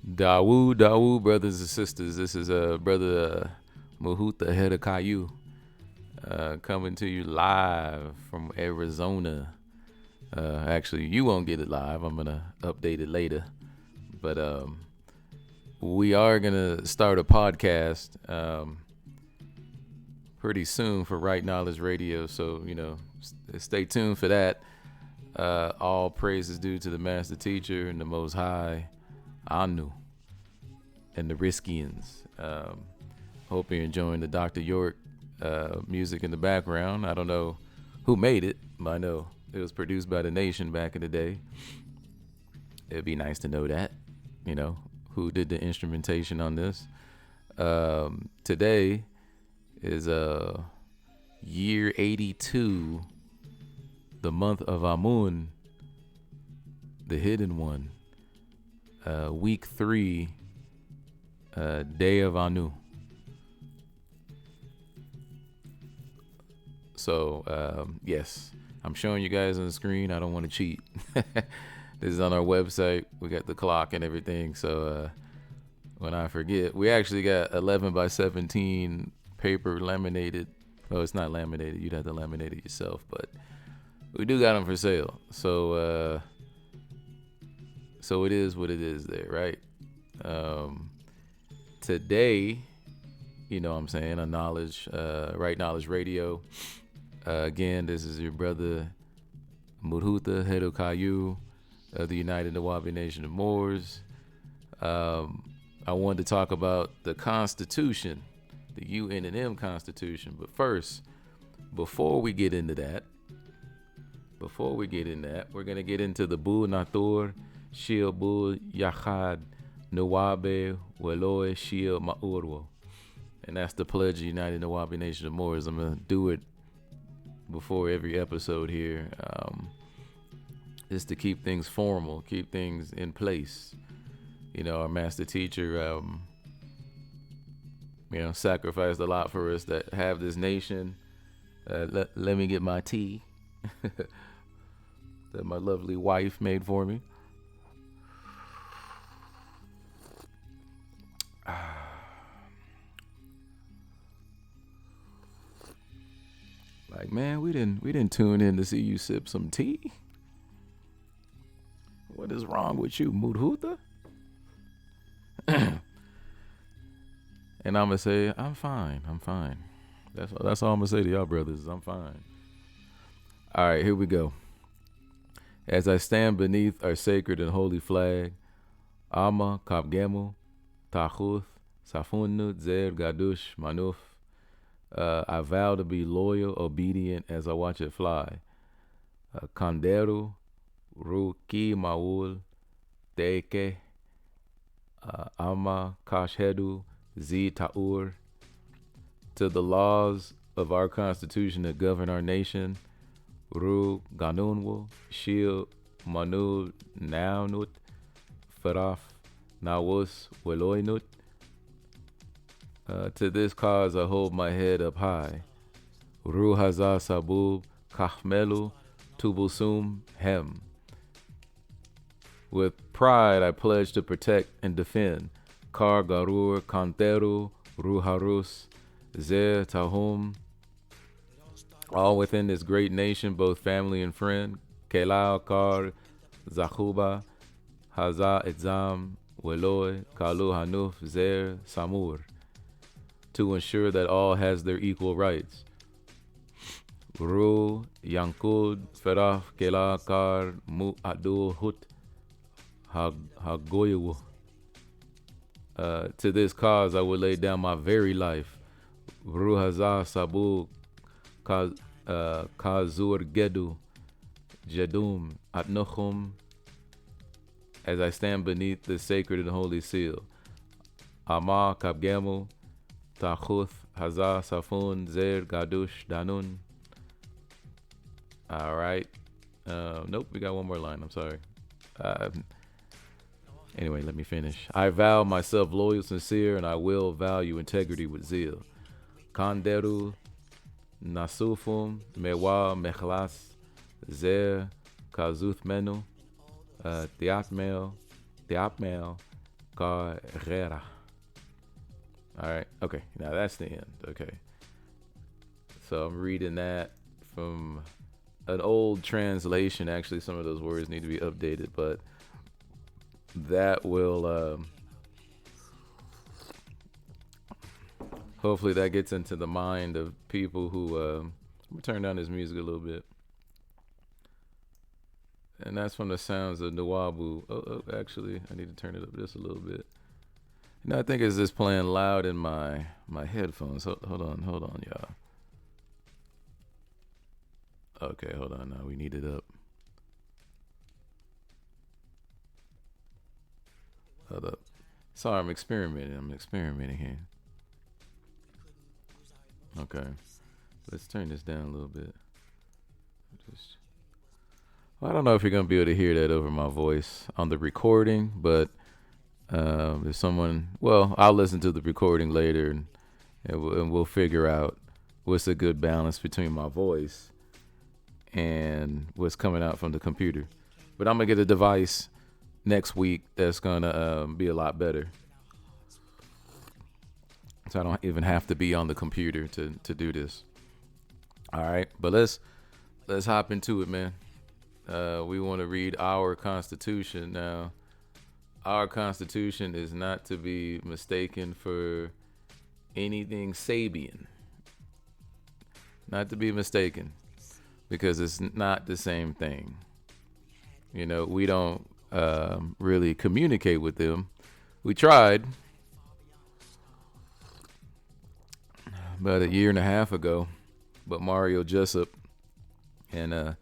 Dawu, brothers and sisters. This is brother Muhuta Hedekayu coming to you live from Arizona. Actually, you won't get it live. I'm gonna update it later, but we are gonna start a podcast pretty soon for Right Knowledge Radio. So stay tuned for that. All praise is due to the Master Teacher and the Most High. Anu and the Riskians. Hope you're enjoying the Dr. York music in the background. I don't know who made it, but I know it was produced by the Nation back in the day. It'd be nice to know that, who did the instrumentation on this. Today is year 82, the month of Amun, the hidden one. Week 3, day of Anu. So, yes, I'm showing you guys on the screen. I don't want to cheat. This is on our website. We got the clock and everything. So, when I forget, we actually got 11 by 17 paper laminated. Oh, it's not laminated. You'd have to laminate it yourself, but we do got them for sale. So it is what it is there, right? Today, what I'm saying, on Knowledge, Right Knowledge Radio. Again, this is your brother Murhuta Hedokayu of the United Nawabi Nation of Moors. I wanted to talk about the Constitution, the U.N.N.M Constitution. But first, before we get into that, we're going to get into the Bu Natur Shil Bu Yachad Nawabe Weloe Shil Ma'urwo. And that's the pledge of the United Nawabi Nation of Moors. I'm going to do it before every episode here. Just to keep things formal, keep things in place. Our master teacher, sacrificed a lot for us that have this nation. Let me get my tea that my lovely wife made for me. Like, man, we didn't tune in to see you sip some tea. What is wrong with you, Mudhuta? And I'm gonna say, I'm fine. That's all I'm gonna say to y'all brothers. I'm fine. All right, here we go. As I stand beneath our sacred and holy flag, Ama Kapgemu Tachuth Safunut Zer Gadush Manuf. I vow to be loyal, obedient as I watch it fly. Kanderu Ruki Maul Teke Ama Kashhedu Zi Taur. To the laws of our Constitution that govern our nation, Ru Ganunwo Shil Manu Naunut Faraf Nawus Weloinut. To this cause I hold my head up high. Ru Hazar Sabub Kahmelu Tubusum Hem. With pride I pledge to protect and defend Kar Garur Kanteru Ruharus Zer Tahum. All within this great nation, both family and friend. Kelao Kar Zahuba Hazar Etzam Weloy Kalu Hanuf Zer Samur. To ensure that all has their equal rights. Ru Yankud Feraf Kela Kar Mu Adul Hut Hagoyewu. To this cause I will lay down my very life. Ru Hazar Sabu Kazur Gedu Jedum Atnochum. As I stand beneath the sacred and holy seal. Ama Kabgemu Tachuth Hazar Safun Zer Gadush Danun. All right. Nope, we got one more line. I'm sorry. Anyway, let me finish. I vow myself loyal, sincere, and I will value integrity with zeal. Kanderu Nasufum Mewa Mechlas Zer Kazuth Menu Tiapmel Carrera. All right. Okay. Now that's the end. Okay. So I'm reading that from an old translation. Actually, some of those words need to be updated, but that will hopefully that gets into the mind of people who. I'm gonna turn down this music a little bit, and that's from the sounds of Nawabu. Actually, I need to turn it up just a little bit. I think it's just playing loud in my headphones. Hold on, y'all. Okay, hold on. Now we need it up. Hold up. Sorry, I'm experimenting here. Okay, let's turn this down a little bit. Just, well, I don't know if you're gonna be able to hear that over my voice on the recording, but if someone, well, I'll listen to the recording later, and we'll figure out what's a good balance between my voice and what's coming out from the computer. But I'm gonna get a device next week that's gonna be a lot better, so I don't even have to be on the computer to do this. All right, but let's hop into it, man. We want to read our Constitution now. Our Constitution is not to be mistaken for anything Sabian. Not to be mistaken, because it's not the same thing. You know, we don't really communicate with them. We tried about a year and a half ago, but Mario Jessup and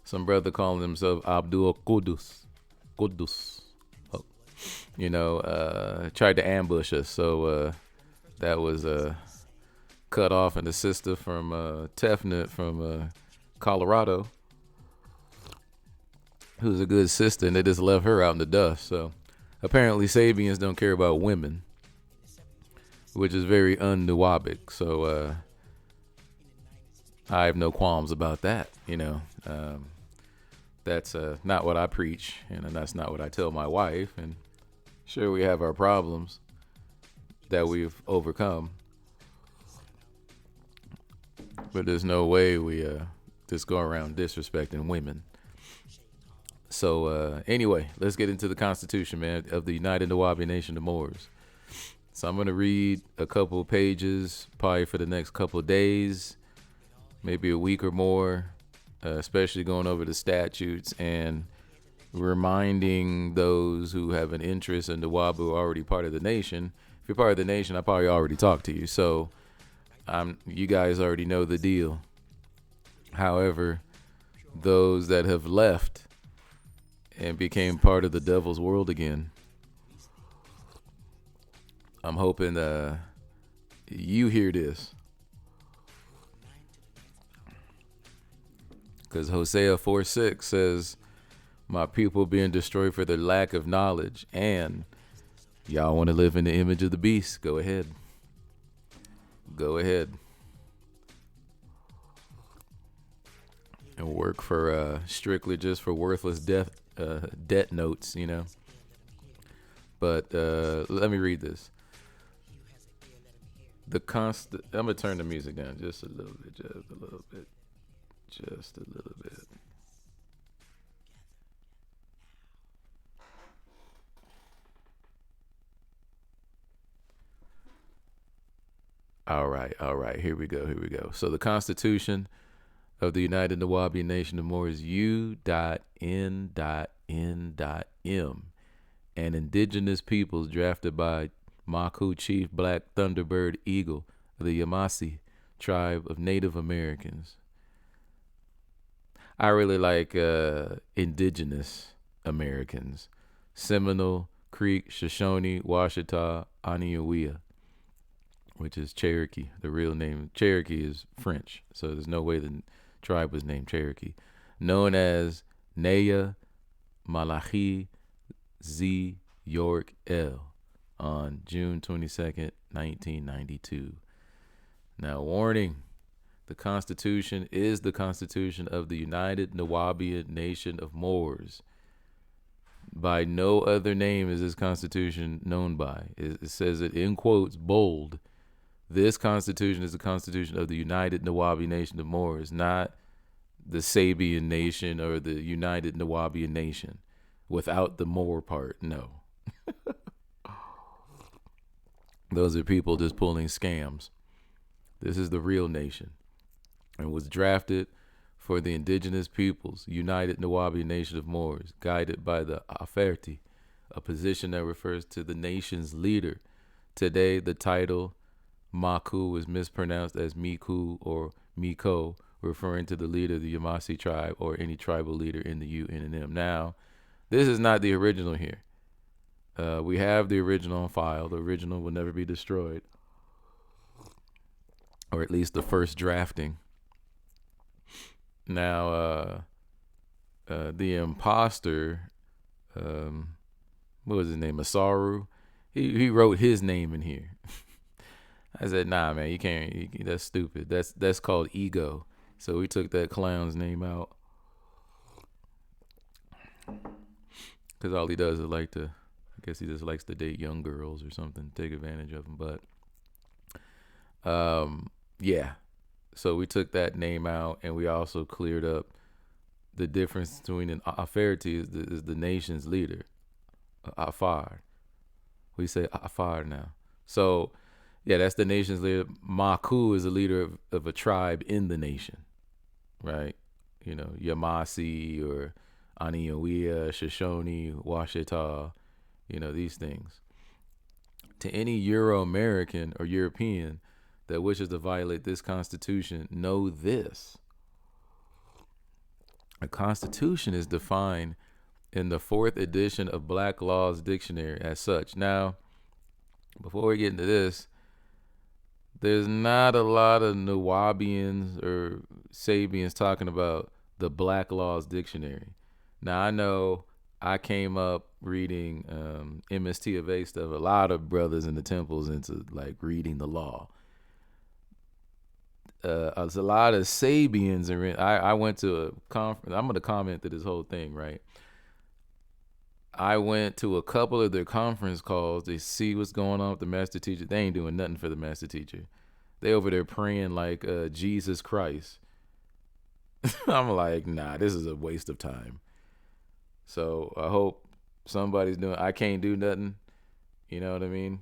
some brother calling himself Abdul Qudus, oh, tried to ambush us. So that was cut off, and the sister from Tefnut from Colorado, who's a good sister, and they just left her out in the dust. So apparently Sabians don't care about women, which is very un-Nuwabic. So I have no qualms about that. That's not what I preach, and that's not what I tell my wife. And sure, we have our problems that we've overcome, but there's no way we just go around disrespecting women. So anyway, let's get into the Constitution, man, of the United Nawabi Nation of Moors. So I'm going to read a couple of pages, probably for the next couple of days, maybe a week or more, especially going over the statutes and reminding those who have an interest in the Wabu already part of the nation. If you're part of the nation, I probably already talked to you. So you guys already know the deal. However, those that have left and became part of the devil's world again, I'm hoping you hear this. Because Hosea 4:6 says, my people being destroyed for their lack of knowledge. And y'all want to live in the image of the beast? Go ahead. Go ahead. And work for strictly just for worthless debt notes, But let me read this. I'm gonna turn the music down just a little bit, just a little bit. All right. Here we go. So the Constitution of the United Nawabi Nation of Moors, U.N.N.M, and indigenous peoples drafted by Maku Chief Black Thunderbird Eagle of the Yamasee tribe of Native Americans. I really like indigenous Americans. Seminole, Creek, Shoshone, Washita, Aniawea, which is Cherokee. The real name Cherokee is French, so there's no way the tribe was named Cherokee. Known as Naya Malachi Z York L on June 22nd, 1992. Now, warning, the Constitution is the Constitution of the United Nawabian Nation of Moors. By no other name is this Constitution known by. It says it in quotes, bold. This Constitution is the Constitution of the United Nawabi Nation of Moors, not the Sabian Nation or the United Nawabian Nation. Without the Moor part, no. Those are people just pulling scams. This is the real nation and was drafted for the indigenous peoples, United Nawabi Nation of Moors, guided by the Aferti, a position that refers to the nation's leader. Today, the title Maku is mispronounced as Miku or Miko, referring to the leader of the Yamasi tribe or any tribal leader in the U.N.N.M. Now, this is not the original here. We have the original on file. The original will never be destroyed, or at least the first drafting. Now, the imposter, what was his name? Masaru. He wrote his name in here. I said, nah, man, you can't. That's stupid. That's called ego. So we took that clown's name out because all he does is like to. I guess he just likes to date young girls or something, take advantage of them. But, yeah. So we took that name out, and we also cleared up the difference between an Aferti is the nation's leader, Afar. We say Afar now. So, yeah, that's the nation's leader. Maku is the leader of a tribe in the nation, right? You know, Yamasi or Aniawea, Shoshone, Washita, you know, these things. To any Euro-American or European that wishes to violate this Constitution, know this. A Constitution is defined in the 4th edition of Black Law's Dictionary as such. Now, before we get into this, there's not a lot of Nawabians or Sabians talking about the Black Law's Dictionary. Now, I know I came up reading MST of A stuff. A lot of brothers in the temples into like reading the law. There's a lot of Sabians. I went to a conference. I'm going to comment to this whole thing, right? I went to a couple of their conference calls to see what's going on with the master teacher. They ain't doing nothing for the master teacher. They over there praying like Jesus Christ. I'm like, nah, this is a waste of time. So I hope somebody's doing. I can't do nothing. You know what I mean?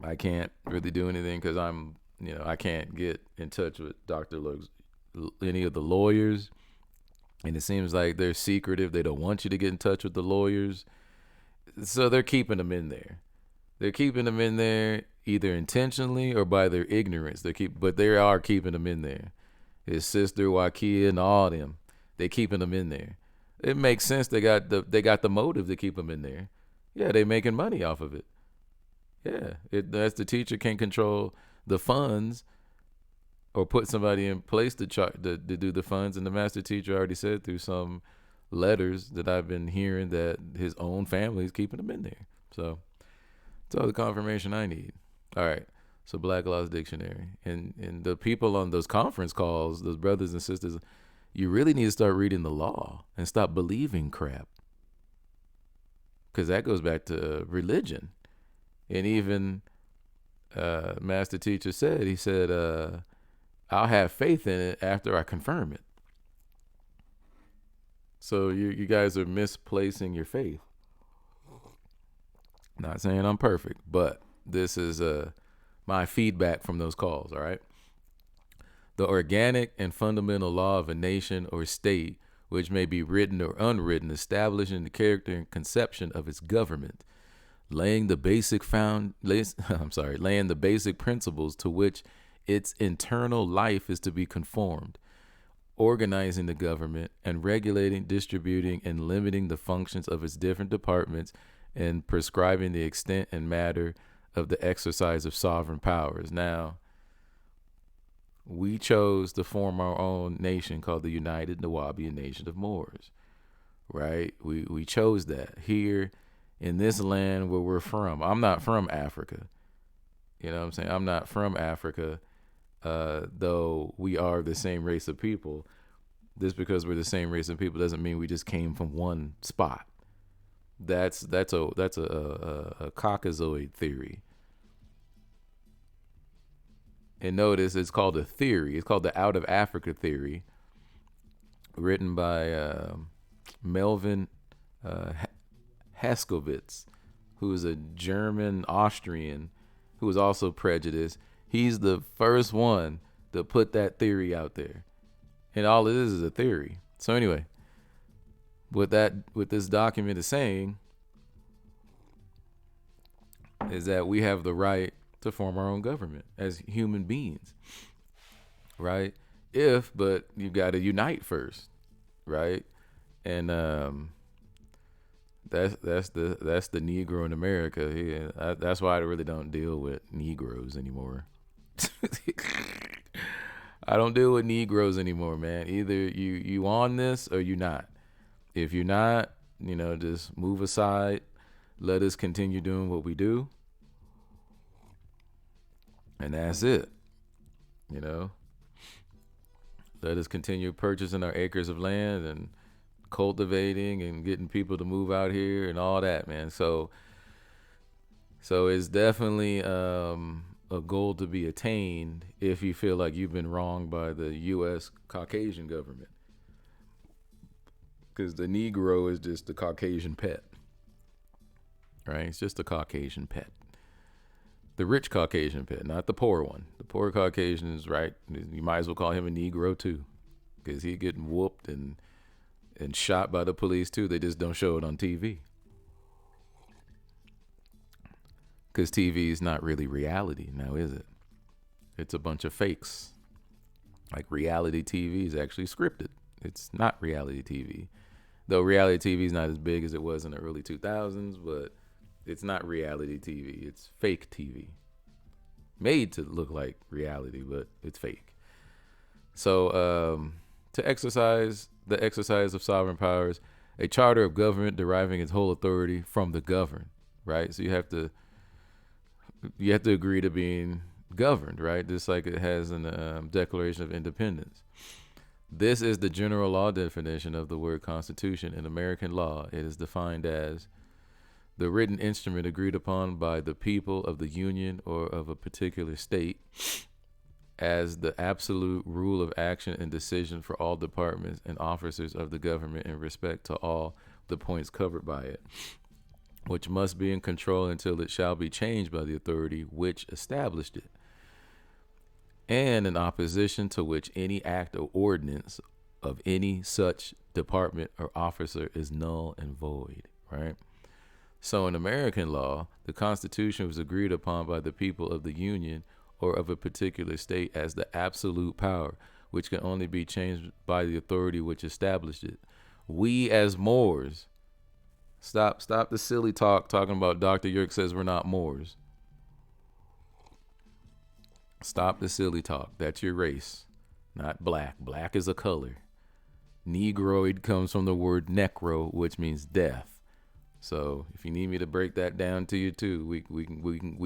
I can't really do anything because I can't get in touch with any of the lawyers. And it seems like they're secretive. They don't want you to get in touch with the lawyers. So they're keeping them in there. They're keeping them in there either intentionally or by their ignorance. But they are keeping them in there. His sister, Wakia, and all them. They keeping them in there. It makes sense. They got the motive to keep them in there. Yeah, they making money off of it. Yeah, as the teacher can't control the funds or put somebody in place to do the funds, and the master teacher already said through some letters that I've been hearing that his own family is keeping him in there. So that's all the confirmation I need. All right. So Black Law's Dictionary. And the people on those conference calls, those brothers and sisters, you really need to start reading the law and stop believing crap. Because that goes back to religion. And even master teacher said, he said, I'll have faith in it after I confirm it. So you guys are misplacing your faith. Not saying I'm perfect, but this is my feedback from those calls, all right? The organic and fundamental law of a nation or state, which may be written or unwritten, establishing the character and conception of its government, laying the basic principles to which its internal life is to be conformed, organizing the government and regulating, distributing, and limiting the functions of its different departments, and prescribing the extent and matter of the exercise of sovereign powers. Now, we chose to form our own nation called the United Nawabian Nation of Moors, right? We chose that here in this land where we're from. I'm not from Africa. You know what I'm saying? I'm not from Africa, though we are the same race of people. Just because we're the same race of people doesn't mean we just came from one spot. That's a Caucasoid theory. And notice it's called a theory. It's called the out of Africa theory, written by Melvin uh, Haskowitz, who is a German Austrian who was also prejudiced. He's the first one to put that theory out there, and all it is a theory. So anyway, what this document is saying is that we have the right to form our own government as human beings, right? But you got to unite first, right? And that's the Negro in America. Yeah, that's why I really don't deal with Negroes anymore. I don't deal with Negroes anymore, man. Either you on this or you not. If you're not, just move aside. Let us continue doing what we do, and that's it. You know, let us continue purchasing our acres of land and cultivating and getting people to move out here and all that, man. So it's definitely a goal to be attained if you feel like you've been wronged by the U.S. Caucasian government, because the Negro is just the Caucasian pet, right? It's just a Caucasian pet. The rich Caucasian pet, not the poor one. The poor Caucasian is right. You might as well call him a Negro too, because he getting whooped and shot by the police too. They just don't show it on TV, because TV is not really reality now, is it? It's a bunch of fakes. Like reality TV is actually scripted. It's not reality TV, though reality TV is not as big as it was in the early 2000s, but it's not reality TV. It's fake TV, made to look like reality, but it's fake. So to exercise the exercise of sovereign powers, a charter of government deriving its whole authority from the governed, right? So you have to agree to being governed, right? Just like it has in the Declaration of Independence. This is the general law definition of the word Constitution. In American law, it is defined as the written instrument agreed upon by the people of the Union or of a particular state as the absolute rule of action and decision for all departments and officers of the government in respect to all the points covered by it, which must be in control until it shall be changed by the authority which established it, and in opposition to which any act or ordinance of any such department or officer is null and void, right? So in American law, the Constitution was agreed upon by the people of the Union or of a particular state as the absolute power, which can only be changed by the authority which established it. We as Moors, stop the silly talking about Dr. York says we're not Moors. Stop the silly talk. That's your race, not black. Black is a color. Negroid comes from the word necro, which means death. So if you need me to break that down to you too, we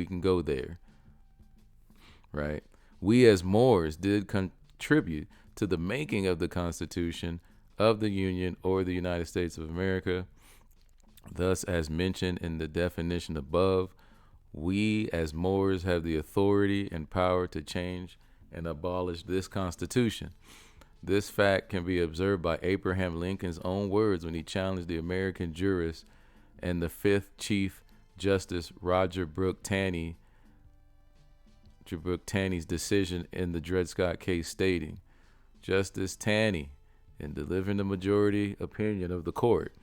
can go there, right? We as Moors did contribute to the making of the Constitution of the Union or the United States of America. Thus, as mentioned in the definition above, we as Moors have the authority and power to change and abolish this Constitution. This fact can be observed by Abraham Lincoln's own words when he challenged the American jurists and the fifth Chief Justice Roger Brooke Taney's decision in the Dred Scott case, stating, Justice Taney, in delivering the majority opinion of the court,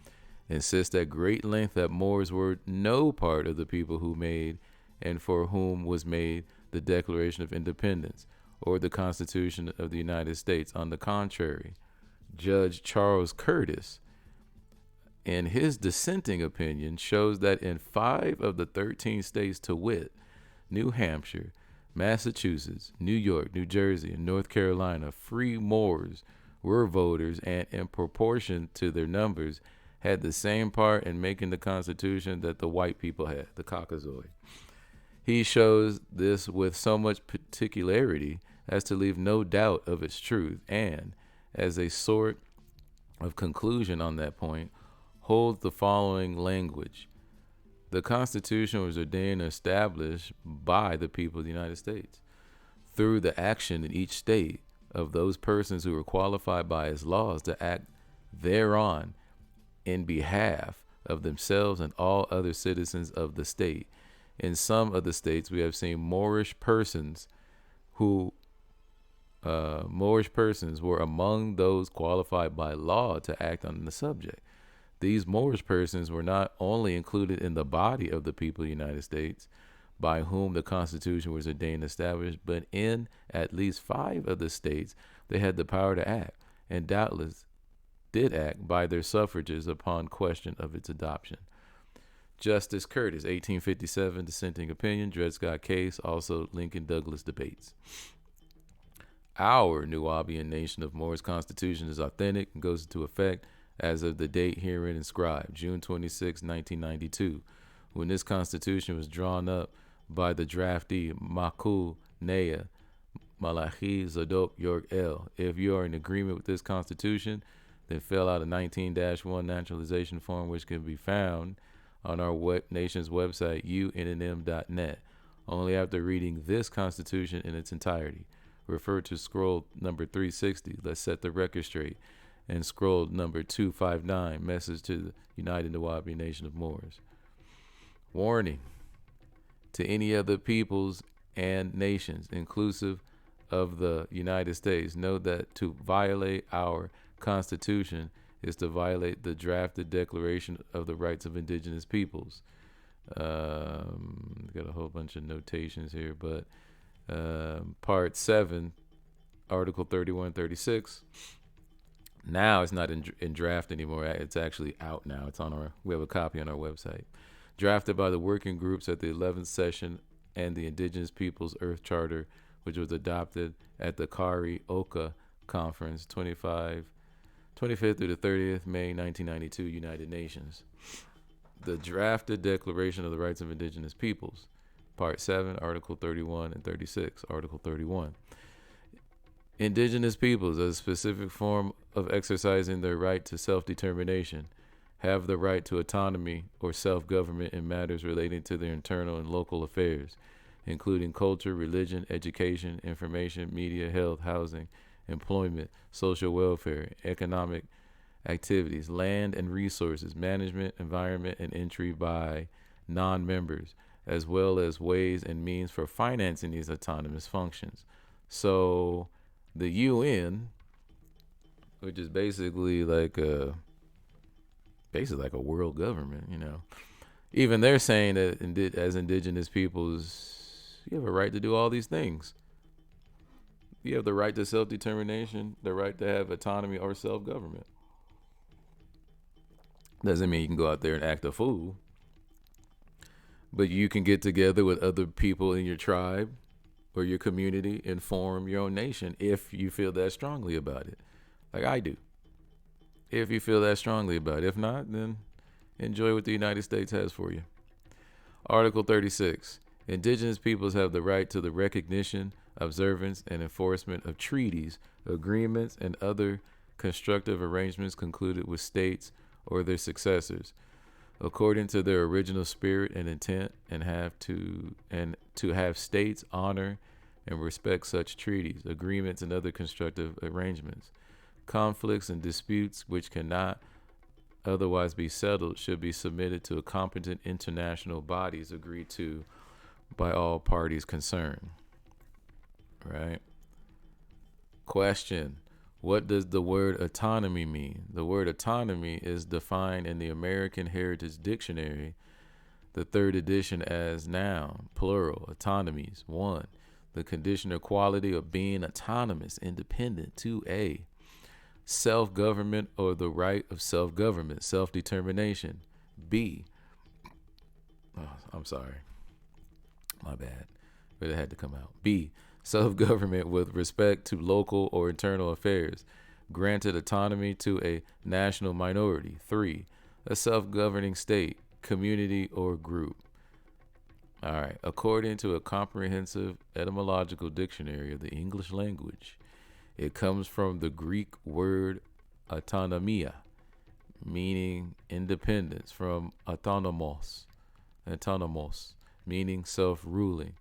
insists at great length that Moors were no part of the people who made and for whom was made the Declaration of Independence or the Constitution of the United States. On the contrary, Judge Charles Curtis, in his dissenting opinion, shows that in 5 of the 13 states, to wit, New Hampshire, Massachusetts, New York, New Jersey, and North Carolina, free Moors were voters and, in proportion to their numbers, had the same part in making the Constitution that the white people had, the Caucasoid. He shows this with so much particularity as to leave no doubt of its truth, and, as a sort of conclusion on that point, holds the following language. The Constitution was ordained and established by the people of the United States through the action in each state of those persons who were qualified by its laws to act thereon in behalf of themselves and all other citizens of the state. In some of the states, we have seen Moorish persons were among those qualified by law to act on the subject. These Moorish persons were not only included in the body of the people of the United States, by whom the Constitution was ordained and established, but in at least 5 of the states they had the power to act, and doubtless did act by their suffrages upon question of its adoption. Justice Curtis, 1857, dissenting opinion, Dred Scott case, also Lincoln Douglas debates. Our Nubian nation of Moors Constitution is authentic and goes into effect as of the date herein inscribed, June 26, 1992, when this Constitution was drawn up by the draftee Makul Naya Malachi Zadok York L. If you are in agreement with this Constitution, then fill out a 19-1 naturalization form, which can be found on our nation's website, U.N.N.M. Only after reading this Constitution in its entirety. Refer to scroll number 360, let's set the record straight, and scroll number 259, message to the United Nubian Nation of Moors. Warning to any other peoples and nations, inclusive of the United States, know that to violate our Constitution is to violate the drafted Declaration of the Rights of Indigenous Peoples. Got a whole bunch of notations here, but Part 7, Article 3136. Now it's not in draft anymore. It's actually out now. It's on we have a copy on our website. Drafted by the working groups at the 11th session and the Indigenous Peoples Earth Charter, which was adopted at the Kari Oka Conference, 25th through the 30th May 1992, United Nations. The drafted Declaration of the Rights of Indigenous Peoples, Part 7, Article 31 and 36. Article 31. Indigenous peoples, as a specific form of exercising their right to self-determination, have the right to autonomy or self-government in matters relating to their internal and local affairs, including culture, religion, education, information, media, health, housing, employment, social welfare, economic activities, land and resources, management, environment, and entry by non-members, as well as ways and means for financing these autonomous functions. So the UN, which is basically like a world government, even they're saying that as indigenous peoples, you have a right to do all these things. You have the right to self-determination, the right to have autonomy or self-government. Doesn't mean you can go out there and act a fool. But you can get together with other people in your tribe or your community and form your own nation if you feel that strongly about it. Like I do. If you feel that strongly about it. If not, then enjoy what the United States has for you. Article 36. Indigenous peoples have the right to the recognition, observance, and enforcement of treaties, agreements, and other constructive arrangements concluded with states or their successors, according to their original spirit and intent, and to have states honor and respect such treaties, agreements, and other constructive arrangements. Conflicts and disputes which cannot otherwise be settled should be submitted to competent international bodies agreed to by all parties concerned. Right? Question. What does the word autonomy mean? The word autonomy is defined in the American Heritage Dictionary, the 3rd edition, as noun, plural, autonomies. 1, the condition or quality of being autonomous, independent. 2a, self-government or the right of self-government, self-determination. B, I'm sorry, my bad, but it had to come out. B, self-government with respect to local or internal affairs, granted autonomy to a national minority. 3, a self-governing state, community, or group. All right. According to a comprehensive etymological dictionary of the English language, It comes from the Greek word autonomia, meaning independence, from autonomos, meaning self-ruling.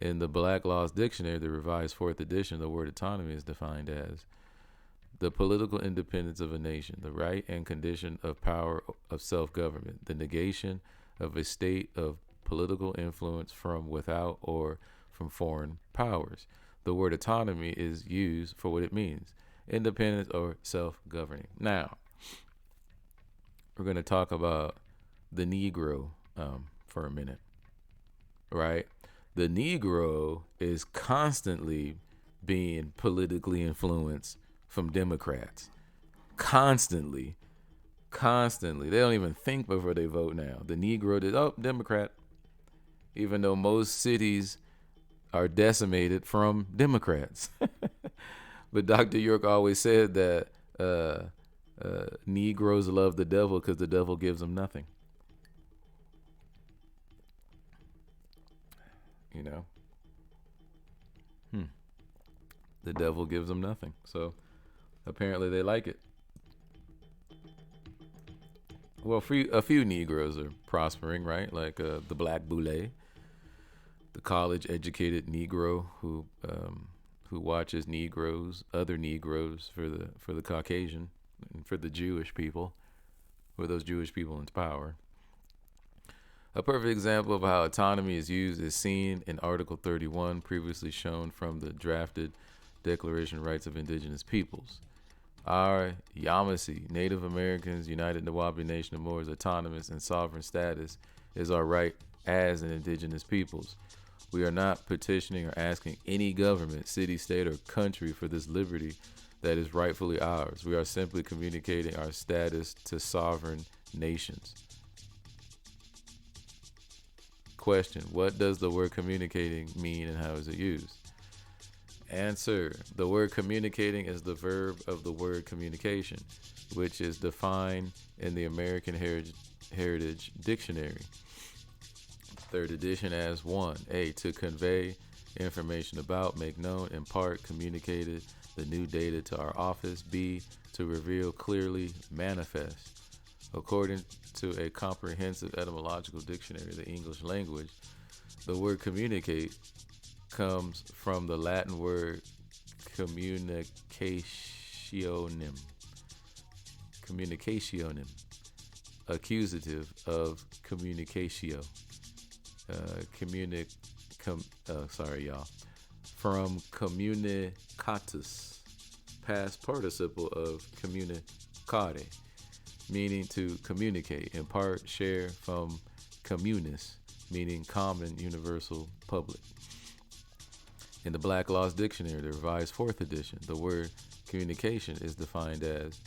In the Black Laws Dictionary, the revised fourth edition, the word autonomy is defined as the political independence of a nation, the right and condition of power of self-government, the negation of a state of political influence from without or from foreign powers. The word autonomy is used for what it means: independence or self-governing. Now, we're going to talk about the Negro for a minute, right? The Negro is constantly being politically influenced from Democrats. Constantly. They don't even think before they vote now. The Negro did, oh, Democrat. Even though most cities are decimated from Democrats. But Dr. York always said that Negroes love the devil because the devil gives them nothing. You know? The devil gives them nothing. So apparently they like it. Well, a few Negroes are prospering, right? Like the Black Boule, the college-educated Negro who watches other Negroes for the Caucasian and for the Jewish people, for those Jewish people in power. A perfect example of how autonomy is used is seen in Article 31, previously shown from the drafted Declaration of Rights of Indigenous Peoples. Our Yamasee, Native Americans, United Nawabi Nation of Moors, autonomous and sovereign status is our right as an indigenous peoples. We are not petitioning or asking any government, city, state, or country for this liberty that is rightfully ours. We are simply communicating our status to sovereign nations. Question: what does the word communicating mean and how is it used? Answer: the word communicating is the verb of the word communication, which is defined in the American Heritage Dictionary, 3rd edition, as 1. A. To convey information about, make known, impart, communicated the new data to our office. B. To reveal clearly, manifest. According to a comprehensive etymological dictionary of the English language, the word communicate comes from the Latin word communicationem, accusative of communicatio, from communicatus, past participle of communicare, meaning to communicate, impart, share, from communis, meaning common, universal, public. In the Black Laws Dictionary, the revised 4th edition, the word communication is defined as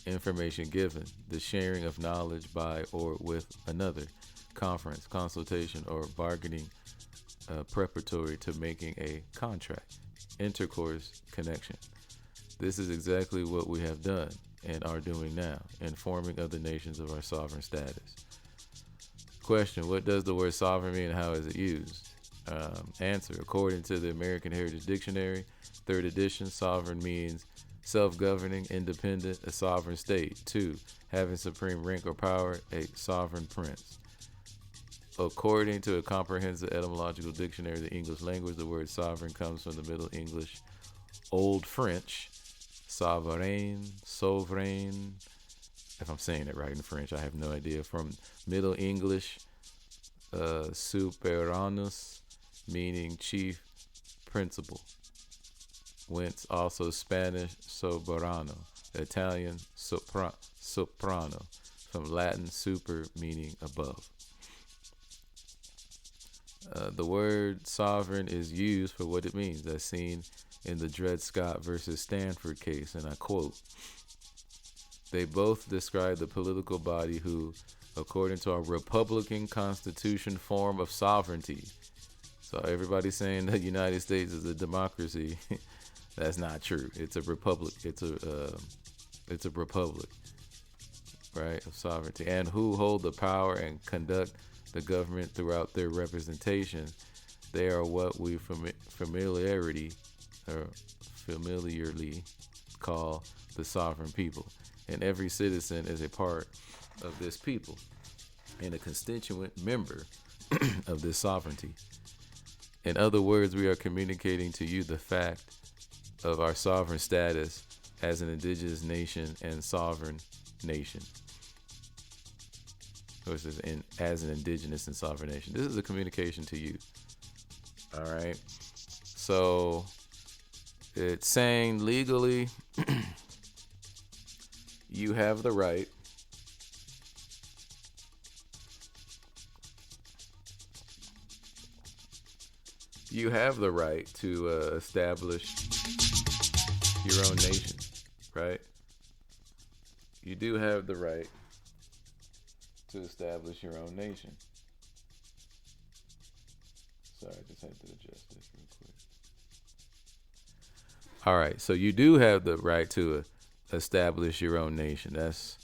information given, the sharing of knowledge by or with another, conference, consultation, or bargaining preparatory to making a contract, intercourse, connection. This is exactly what we have done and are doing now, informing other nations of our sovereign status. Question: what does the word sovereign mean and how is it used? Answer: according to the American Heritage Dictionary, 3rd edition, sovereign means self-governing, independent, a sovereign state. 2. Having supreme rank or power, a sovereign prince. According to a comprehensive etymological dictionary of the English language, the word sovereign comes from the Middle English Old French, souverain, if I'm saying it right in French, I have no idea, from Middle English superanus, meaning chief principal, whence also Spanish soberano, Italian soprano, from Latin super, meaning above. The word sovereign is used for what it means, as seen in the Dred Scott versus Stanford case, and I quote, "They both describe the political body who, according to our Republican Constitution form of sovereignty," so everybody's saying the United States is a democracy. That's not true. It's a republic. It's a republic, right, of sovereignty, and who hold the power and conduct the government throughout their representation. They are what we familiarly familiarly call the sovereign people. And every citizen is a part of this people and a constituent member of this sovereignty. In other words, we are communicating to you the fact of our sovereign status as an indigenous nation and sovereign nation. Versus as an indigenous and sovereign nation. This is a communication to you. All right. So it's saying legally you have the right to establish your own nation, right? You do have the right to establish your own nation. Sorry, I just had to adjust this real quick. All right, so you do have the right to establish your own nation. That's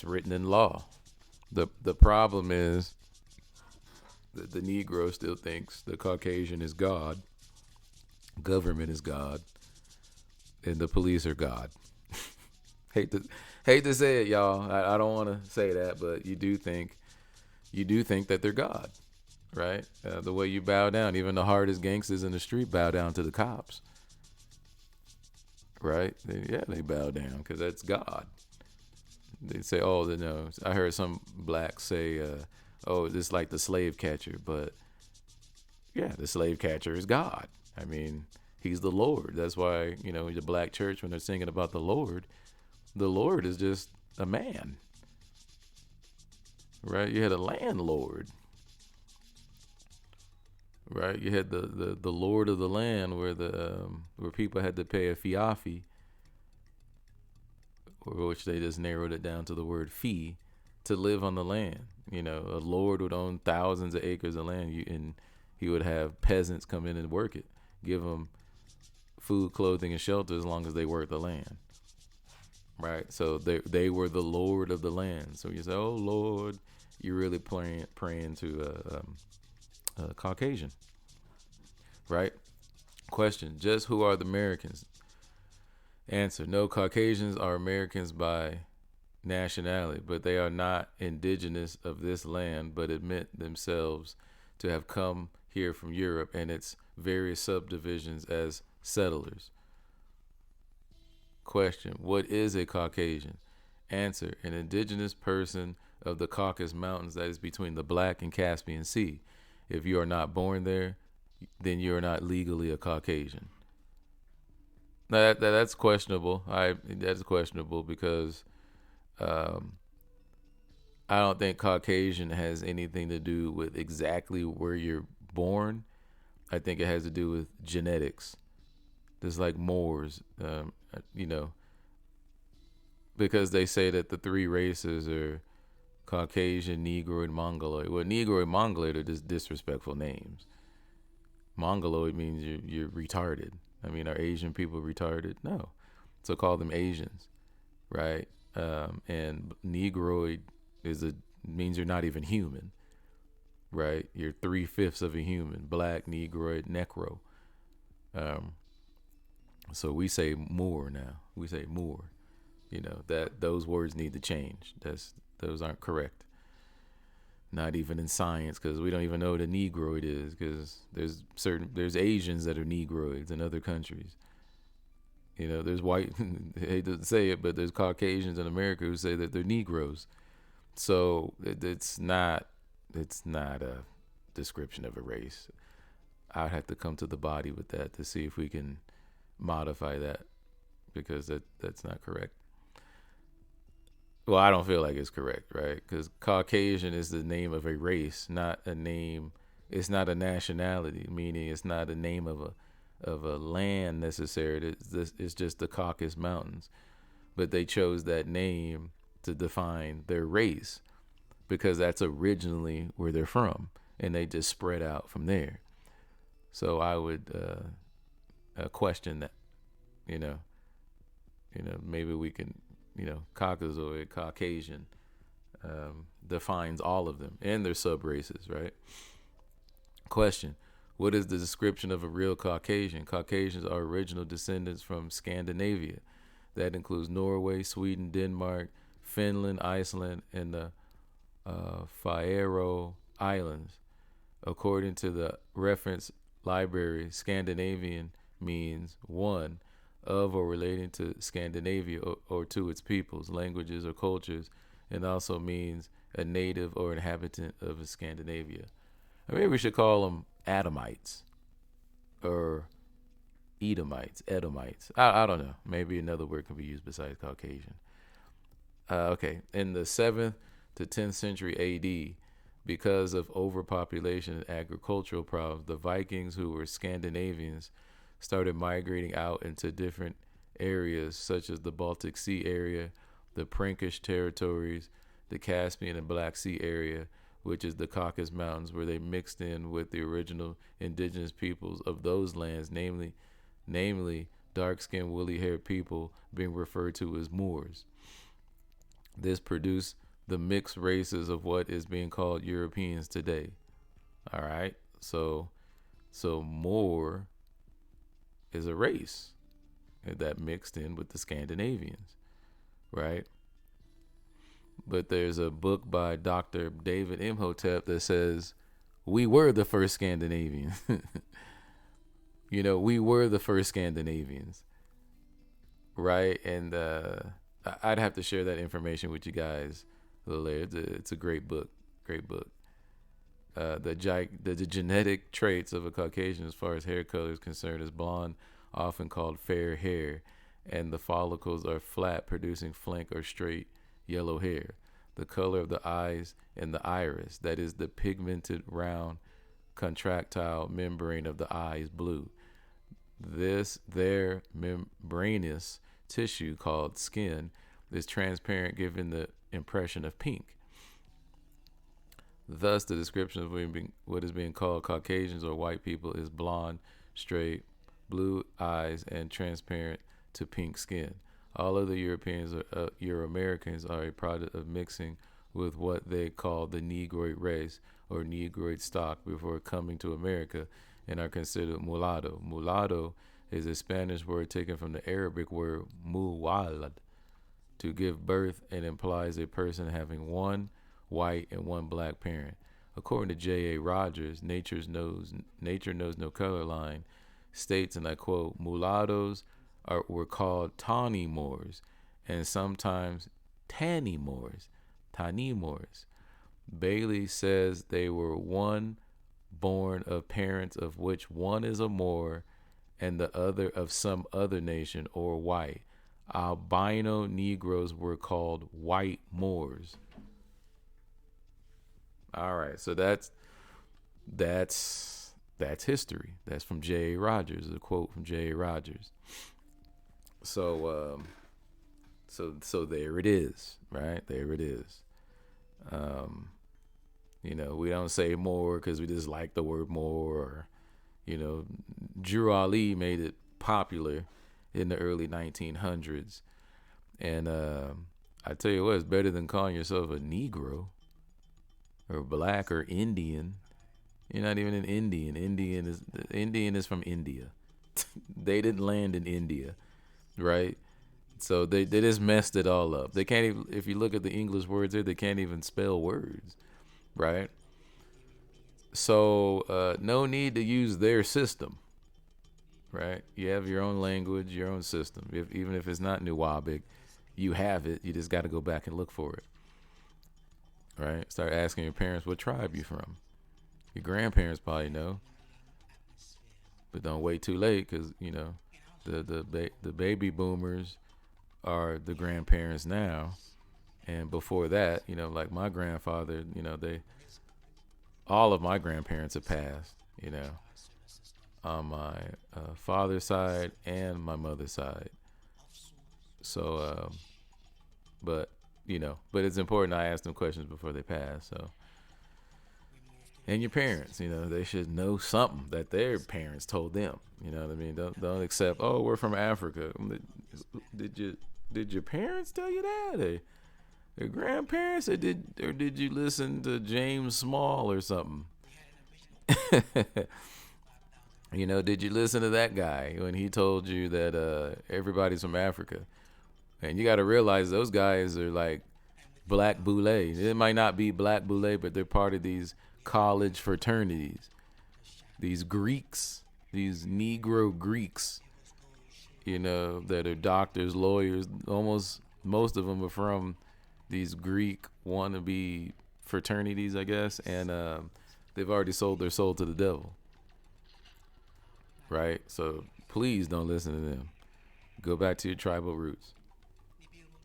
written in law. The problem is that the Negro still thinks the Caucasian is God, government is God, and the police are God. hate to say it, y'all. I don't want to say that, but you do think that they're God, right? The way you bow down, even the hardest gangsters in the street bow down to the cops, right? They bow down because that's God. They say, oh, no. I heard some blacks say, oh, this is like the slave catcher, but yeah, the slave catcher is God. I mean, he's the Lord. That's why, the black church, when they're singing about the Lord is just a man, right? You had a landlord, right? You had the Lord of the land, where people had to pay a fiafi, which they just narrowed it down to the word fee, to live on the land. A lord would own thousands of acres of land, and he would have peasants come in and work it, give them food, clothing, and shelter as long as they work the land. Right, so they were the Lord of the land. So you say, "Oh Lord," you're really praying to a Caucasian, right? Question: just who are the Americans? Answer: no, Caucasians are Americans by nationality, but they are not indigenous of this land, but admit themselves to have come here from Europe and its various subdivisions as settlers. Question: what is a Caucasian? Answer: an indigenous person of the Caucasus Mountains that is between the Black and Caspian Sea. If you are not born there, then you are not legally a Caucasian. Now that's questionable. That's questionable because I don't think Caucasian has anything to do with exactly where you're born. I think it has to do with genetics. Just like Moors, because they say that the three races are Caucasian, Negroid, Mongoloid. Well, Negroid, Mongoloid are just disrespectful names. Mongoloid means you're retarded. I mean, are Asian people retarded? No. So call them Asians, right? And Negroid means you're not even human, right? You're 3/5 of a human. Black, Negroid, Necro. So we say Moor now. We say Moor. That those words need to change. Those aren't correct. Not even in science, because we don't even know what a Negroid is. Because there's Asians that are Negroids in other countries. There's white. I hate to say it, but there's Caucasians in America who say that they're Negroes. So it's not a description of a race. I'd have to come to the body with that to see if we can modify that, because that's not correct. Well, I don't feel like it's correct, right? Because Caucasian is the name of a race, not a name. It's not a nationality, meaning it's not a name of a land necessarily. It's just the Caucasus Mountains, but they chose that name to define their race because that's originally where they're from, and they just spread out from there. So I would question that. Maybe we can, Caucasoid, Caucasian, defines all of them and their sub races, right? Question: What is the description of a real Caucasian? Caucasians are original descendants from Scandinavia. That includes Norway, Sweden, Denmark, Finland, Iceland, and the Faroe Islands. According to the reference library, Scandinavian means one, of or relating to Scandinavia or to its peoples, languages, or cultures, and also means a native or inhabitant of Scandinavia. Maybe we should call them Adamites or Edomites. I don't know. Maybe another word can be used besides Caucasian. Okay, in the 7th to 10th century AD, because of overpopulation and agricultural problems, the Vikings, who were Scandinavians, started migrating out into different areas such as the Baltic Sea area, the Frankish territories, the Caspian and Black Sea area, which is the Caucasus Mountains, where they mixed in with the original indigenous peoples of those lands, namely dark-skinned, woolly-haired people being referred to as Moors. This produced the mixed races of what is being called Europeans today. All right, so Moor is a race that mixed in with the Scandinavians, right? But there's a book by Dr. David Imhotep that says we were the first Scandinavians. We were the first Scandinavians, right? And I'd have to share that information with you guys a little later. It's a great book, great book. The genetic traits of a Caucasian as far as hair color is concerned is blonde, often called fair hair, and the follicles are flat, producing flank or straight yellow hair. The color of the eyes and the iris, that is the pigmented round contractile membrane of the eye, is blue. Their membranous tissue called skin is transparent, giving the impression of pink. Thus, the description of what is being called Caucasians or white people is blonde, straight, blue eyes, and transparent to pink skin. All other Europeans or Euro-Americans are a product of mixing with what they call the Negroid race or Negroid stock before coming to America and are considered mulatto. Mulatto is a Spanish word taken from the Arabic word muwalad, to give birth, and implies a person having one white and one black parent. According to J.A. Rogers, nature knows no color line, states, and I quote, mulattoes were called tawny Moors and sometimes tanny Moors. Bailey says they were one born of parents of which one is a Moor and the other of some other nation or white. Albino Negroes were called white Moors. All right, so that's history. That's from J.A. Rogers, a quote from J.A. Rogers. So there it is, right? There it is. We don't say more because we just like the word more. Or, Drew Ali made it popular in the early 1900s, and I tell you what, it's better than calling yourself a Negro or black or Indian. You're not even an Indian. Indian is from India. They didn't land in India, right? So they just messed it all up. They can't even, if you look at the English words there, they can't even spell words, right? So no need to use their system, right? You have your own language, your own system. Even if it's not Nuwabic, you have it. You just got to go back and look for it, right? Start asking your parents what tribe you from. Your grandparents probably know, but don't wait too late because the baby boomers are the grandparents now, and before that, like my grandfather, all of my grandparents have passed, on my father's side and my mother's side. So, but it's important I ask them questions before they pass. So, and your parents, they should know something that their parents told them. You know what I mean? Don't accept. Oh, we're from Africa. Did your parents tell you that? Or your grandparents, or did you listen to James Small or something? Did you listen to that guy when he told you that everybody's from Africa? And you got to realize those guys are like black boule. It might not be black boule, but they're part of these college fraternities. These Greeks, these Negro Greeks, that are doctors, lawyers. Almost most of them are from these Greek wannabe fraternities, I guess, and they've already sold their soul to the devil, right? So please don't listen to them. Go back to your tribal roots.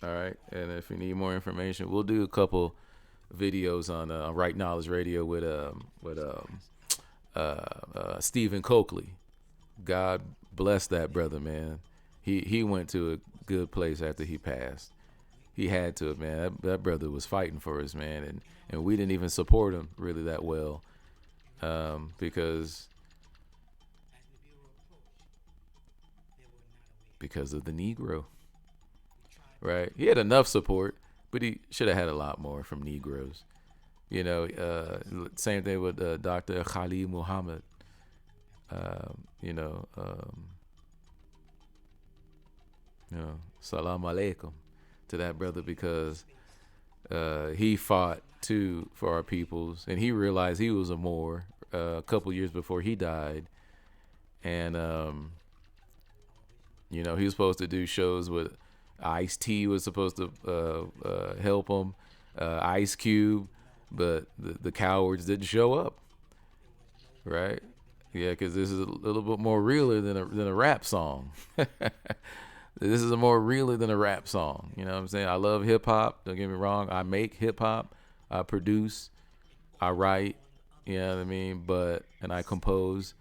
All right, and if you need more information, we'll do a couple videos on Right Knowledge Radio with Stephen Coakley. God bless that brother, man. He went to a good place after he passed. He had to, man. That brother was fighting for us, man, and we didn't even support him really that well, because of the Negro, right? He had enough support, but he should have had a lot more from Negroes. Same thing with Dr. Khalid Muhammad. You know, salam alaikum to that brother, because he fought too for our peoples, and he realized he was a Moor a couple years before he died, and he was supposed to do shows with Ice-T was supposed to help him, Ice Cube, but the cowards didn't show up, right? Yeah, because this is a little bit more realer than a rap song. This is a more realer than a rap song. You know what I'm saying? I love hip hop. Don't get me wrong. I make hip hop. I produce. I write. You know what I mean? And I compose.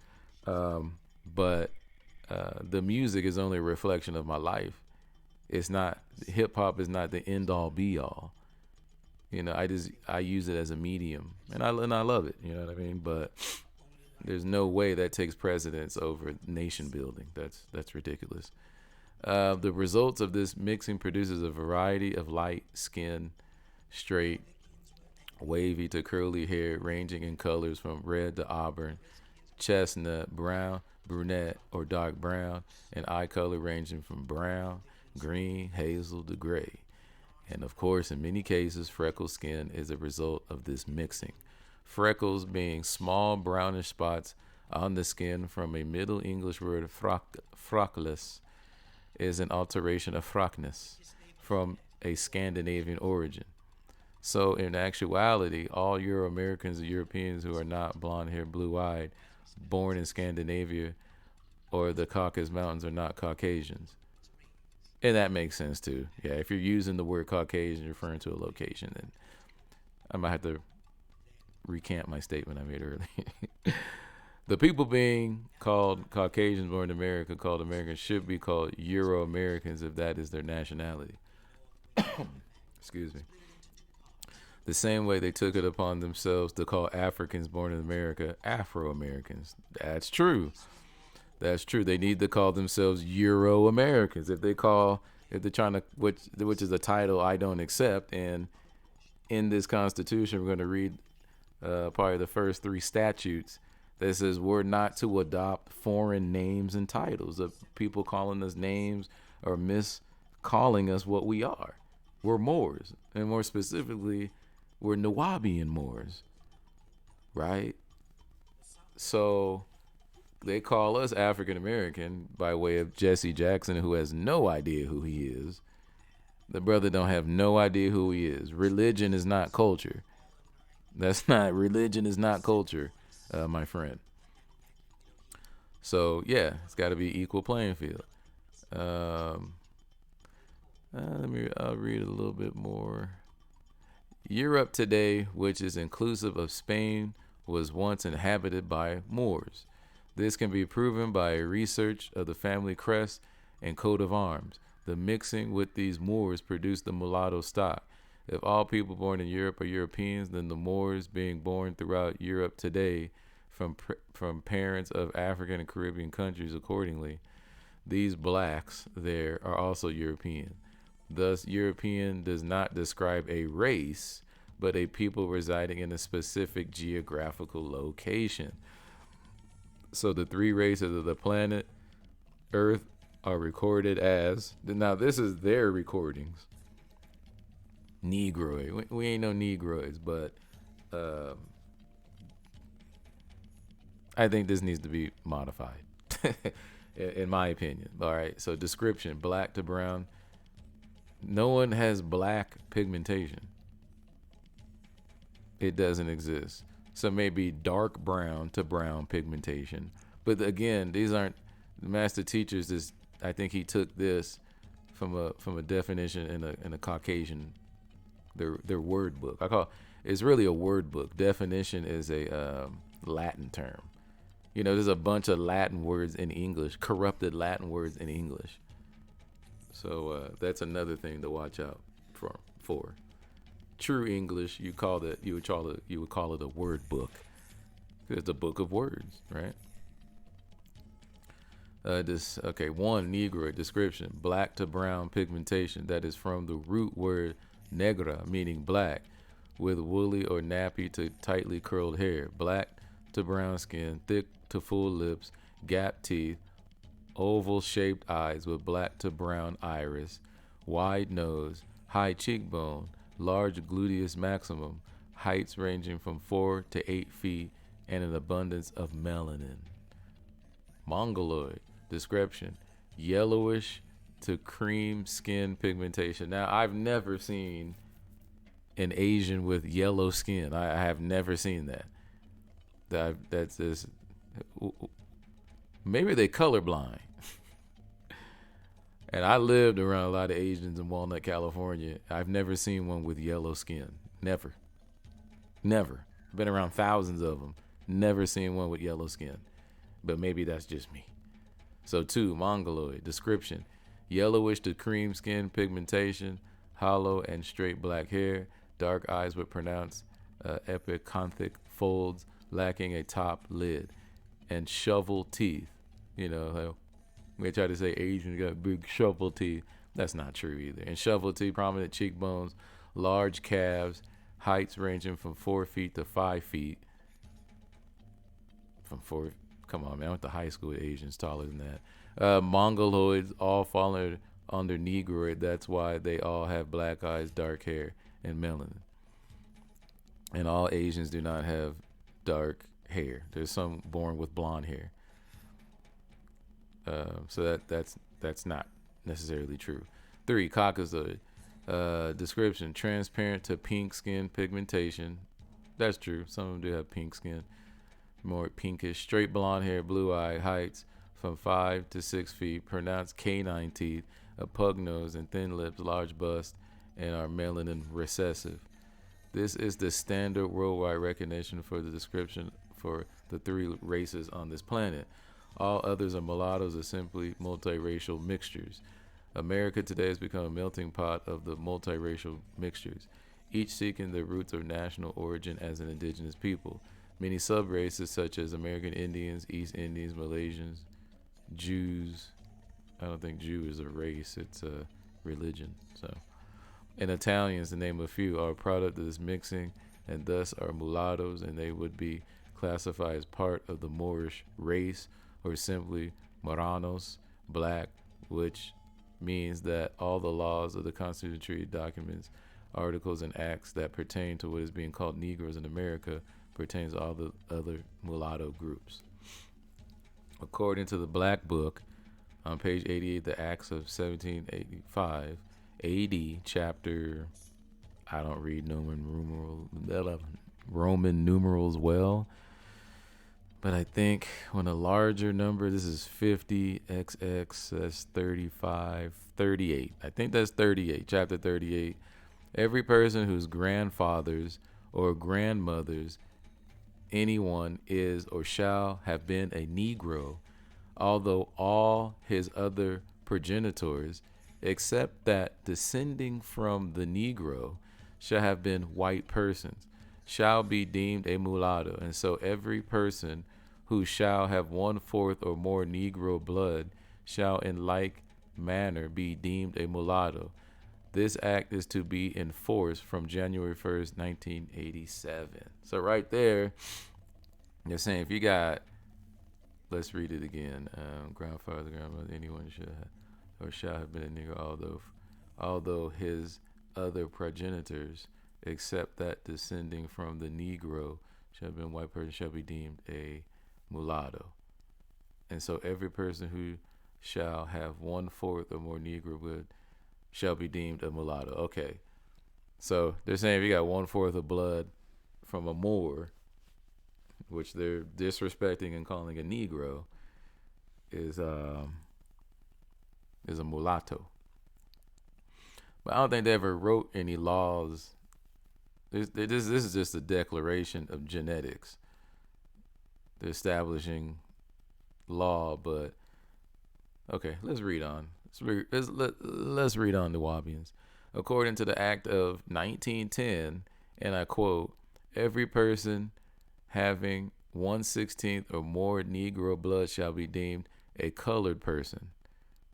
But the music is only a reflection of my life. It's not, hip hop is not the end all be all. I use it as a medium, and I love it. You know what I mean? But there's no way that takes precedence over nation building. That's ridiculous. The results of this mixing produces a variety of light skin, straight, wavy to curly hair, ranging in colors from red to auburn, chestnut, brown, brunette, or dark brown, and eye color ranging from brown, green, hazel to gray. And of course, in many cases, freckle skin is a result of this mixing. Freckles being small brownish spots on the skin, from a Middle English word frockles, is an alteration of frockness from a Scandinavian origin. So in actuality, all Euro-Americans and Europeans who are not blonde-haired, blue-eyed, born in Scandinavia or the Caucasus Mountains are not Caucasians. And that makes sense too. Yeah, if you're using the word Caucasian referring to a location, then I might have to recant my statement I made earlier. The people being called Caucasians born in America, called Americans, should be called Euro-Americans if that is their nationality. Excuse me. The same way they took it upon themselves to call Africans born in America Afro-Americans. That's true. That's true. They need to call themselves Euro-Americans if they're trying to, which is a title I don't accept. And in this Constitution, we're going to read probably the first 3 statutes that says we're not to adopt foreign names and titles of people calling us names or miscalling us what we are. We're Moors, and more specifically, we're Nawabian Moors, right? So they call us African American by way of Jesse Jackson, who has no idea who he is. The brother don't have no idea who he is. Religion is not culture. Religion is not culture, my friend. So yeah, it's got to be equal playing field. I'll read a little bit more. Europe today, which is inclusive of Spain, was once inhabited by Moors. This can be proven by a research of the family crest and coat of arms. The mixing with these Moors produced the mulatto stock. If all people born in Europe are Europeans, then the Moors being born throughout Europe today from parents of African and Caribbean countries accordingly, these blacks there are also European. Thus, European does not describe a race, but a people residing in a specific geographical location. So the three races of the planet Earth are recorded as, now this is their recordings, Negroid. We ain't no Negroids, but um, I think this needs to be modified, in my opinion. All right. So description: black to brown. No one has black pigmentation. It doesn't exist. So maybe dark brown to brown pigmentation. But again, these aren't the master teachers. This, I think he took this from a definition in a Caucasian, their word book. It's really a word book. Definition is a Latin term. There's a bunch of Latin words in English, corrupted Latin words in English. So that's another thing to watch out for. True English, you would call it a word book. It's a book of words, right? One, Negro description: black to brown pigmentation that is from the root word negra, meaning black, with woolly or nappy to tightly curled hair. Black to brown skin, thick to full lips, gap teeth, oval shaped eyes with black to brown iris, wide nose, high cheekbone, large gluteus maximum, heights ranging from 4 to 8 feet, and an abundance of melanin. Mongoloid description: yellowish to cream skin pigmentation. Now, I've never seen an Asian with yellow skin. I have never seen that. That's this. Maybe they colorblind. And I lived around a lot of Asians in Walnut, California. I've never seen one with yellow skin. Never. Been around thousands of them. Never seen one with yellow skin. But maybe that's just me. So 2, Mongoloid description: yellowish to cream skin pigmentation, hollow and straight black hair, dark eyes with pronounced epicanthic folds, lacking a top lid, and shovel teeth. They try to say Asians got big shovel teeth. That's not true either. And shovel teeth, prominent cheekbones, large calves, heights ranging from 4 feet to 5 feet. Come on, man. I went to high school with Asians taller than that. Mongoloids all fall under Negroid. That's why they all have black eyes, dark hair, and melanin. And all Asians do not have dark hair. There's some born with blonde hair. So that's not necessarily true. 3, Caucasoid description: transparent to pink skin pigmentation. That's true. Some of them do have pink skin, more pinkish. Straight blonde hair, blue eye, heights from 5 to 6 feet, pronounced canine teeth, a pug nose and thin lips, large bust, and are melanin recessive. This is the standard worldwide recognition for the description for the 3 races on this planet. All others are mulattoes or simply multiracial mixtures. America today has become a melting pot of the multiracial mixtures, each seeking their roots of national origin as an indigenous people. Many subraces such as American Indians, East Indians, Malaysians, Jews — I don't think Jew is a race, it's a religion — and Italians, to name a few, are a product of this mixing and thus are mulattoes, and they would be classified as part of the Moorish race, or simply Moranos, black, which means that all the laws of the Constitution, treaty documents, articles, and acts that pertain to what is being called Negroes in America pertains to all the other mulatto groups. According to the Black Book, on page 88, the Acts of 1785, AD, chapter — I don't read Roman numerals well, but I think when a larger number — this is 50XX, that's 35, 38. I think that's 38, chapter 38. Every person whose grandfathers or grandmothers, anyone, is or shall have been a Negro, although all his other progenitors, except that descending from the Negro, shall have been white persons, shall be deemed a mulatto. And so every person who shall have 1/4 or more Negro blood shall in like manner be deemed a mulatto. This act is to be enforced from January 1st, 1987. So right there, they're saying if you got, let's read it again. Grandfather, grandmother, anyone should have, or shall have been a Negro, although his other progenitors, except that descending from the Negro, shall have been white person, shall be deemed a mulatto. And so every person who shall have 1/4 or more Negro blood shall be deemed a mulatto. Okay. So they're saying if you got 1/4 of blood from a Moor, which they're disrespecting and calling a Negro, is a mulatto. But I don't think they ever wrote any laws. This is just a declaration of genetics. They're establishing law, but okay, let's read on. Let's read on the Wabians. According to the Act of 1910, and I quote, every person having 1/16 or more Negro blood shall be deemed a colored person,